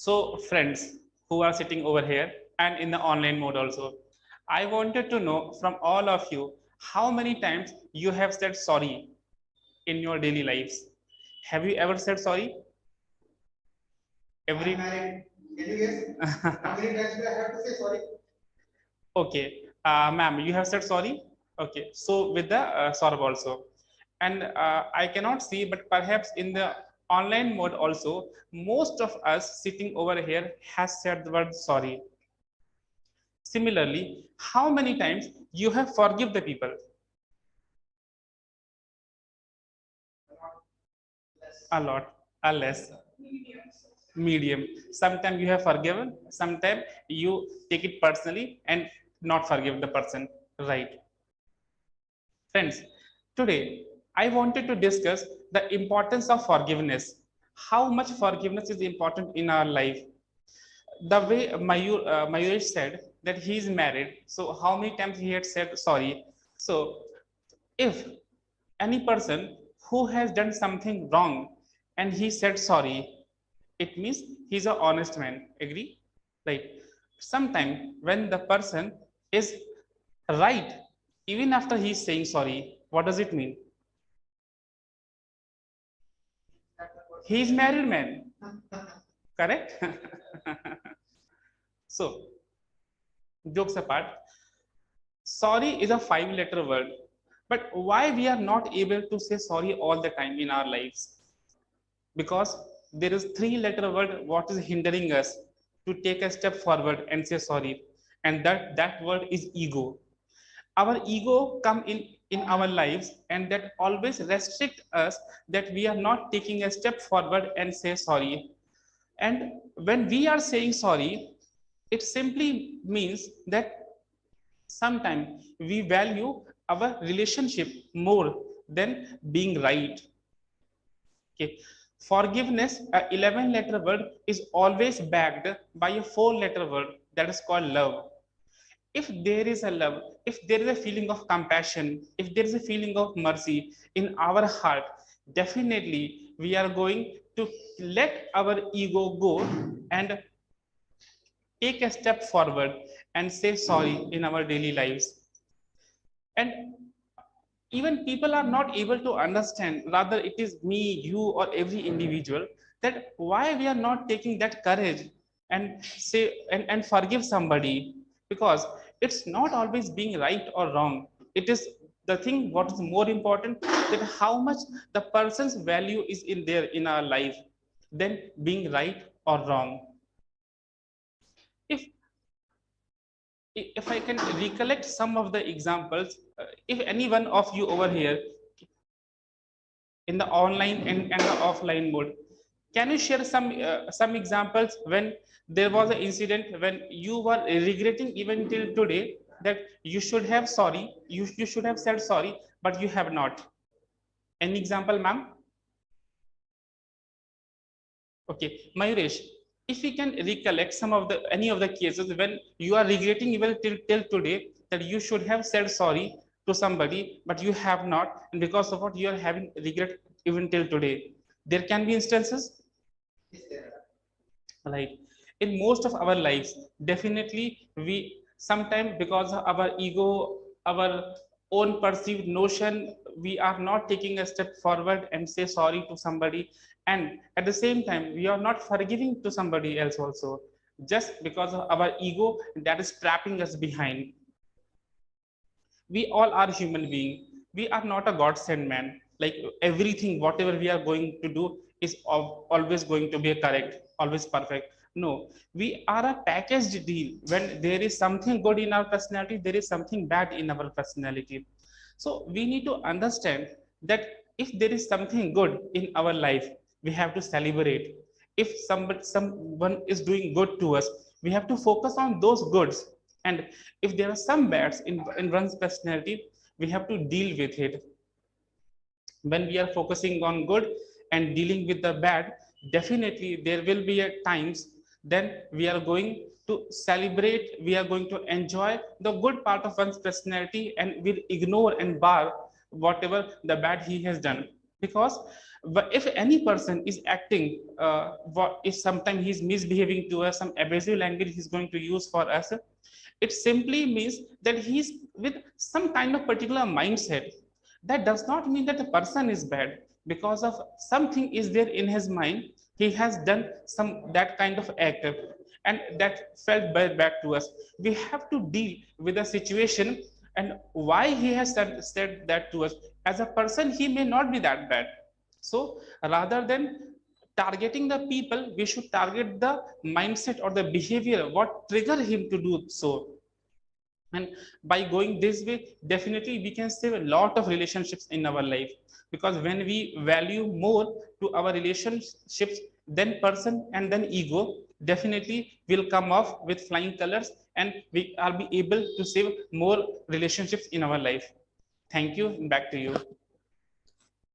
So, friends who are sitting over here and in the online mode also, I wanted to know from all of you how many times you have said sorry in your daily lives. Have you ever said sorry? Every. I'm married. Can you guess? How many times do I have to say sorry? Okay, ma'am, you have said sorry. Okay, so with the Saurabh also, and I cannot see, but perhaps in the online mode also, most of us sitting over here has said the word sorry. Similarly, how many times you have forgive the people? A lot, a less. Medium. Sometimes you have forgiven, sometimes you take it personally and not forgive the person. Right. Friends, today I wanted to discuss the importance of forgiveness. How much forgiveness is important in our life? The way Mayuresh said that he is married, so how many times he had said sorry? So, if any person who has done something wrong and he said sorry, it means he's an honest man. Agree? Right. Sometimes when the person is right, even after he's saying sorry, what does it mean? He's married man. Correct? So, jokes apart, sorry is a 5 letter word. But why we are not able to say sorry all the time in our lives? Because there is 3 letter word what is hindering us to take a step forward and say sorry. And that word is ego. Our ego come in our lives and that always restrict us that we are not taking a step forward and say sorry. And when we are saying sorry, it simply means that sometimes we value our relationship more than being right. Okay. Forgiveness, a 11 letter word, is always backed by a 4 letter word that is called love. If there is a love, if there is a feeling of compassion, if there is a feeling of mercy in our heart, definitely we are going to let our ego go and take a step forward and say sorry in our daily lives. And even people are not able to understand, rather it is me, you, or every individual, that why we are not taking that courage and say and forgive somebody, because it's not always being right or wrong. It is the thing what is more important, that how much the person's value is in there in our life than being right or wrong. If if I can recollect some of the examples, if any one of you over here in the online and the offline mode, can you share some examples when there was an incident when you were regretting even till today that you should have sorry, you should have said sorry, but you have not? Any example, ma'am? Okay, Mayuresh, if we can recollect some of the any of the cases when you are regretting even till today that you should have said sorry to somebody but you have not, and because of what you are having regret even till today, there can be instances. Right. In most of our lives, definitely we sometimes, because of our ego, our own perceived notion, we are not taking a step forward and say sorry to somebody, and at the same time we are not forgiving to somebody else also, just because of our ego that is trapping us behind. We all are human being. We are not a god sent man, like everything whatever we are going to do is always going to be correct, always perfect. No, we are a packaged deal. When there is something good in our personality, there is something bad in our personality. So we need to understand that if there is something good in our life, we have to celebrate. If someone is doing good to us, we have to focus on those goods. And if there are some bads in one's personality, we have to deal with it. When we are focusing on good and dealing with the bad, definitely there will be a times then we are going to celebrate, we are going to enjoy the good part of one's personality and will ignore and bar whatever the bad he has done. Because if any person is acting if sometimes he's misbehaving to us, some abusive language he's going to use for us, it simply means that he's with some kind of particular mindset. That does not mean that the person is bad. Because of something is there in his mind, he has done some that kind of act, and that felt bad back to us. We have to deal with the situation and why he has said that to us. As a person he may not be that bad. So rather than targeting the people, we should target the mindset or the behavior what trigger him to do so. And by going this way, definitely we can save a lot of relationships in our life. Because when we value more to our relationships than person and then ego, definitely will come off with flying colors, and we are be able to save more relationships in our life. Thank you. Back to you.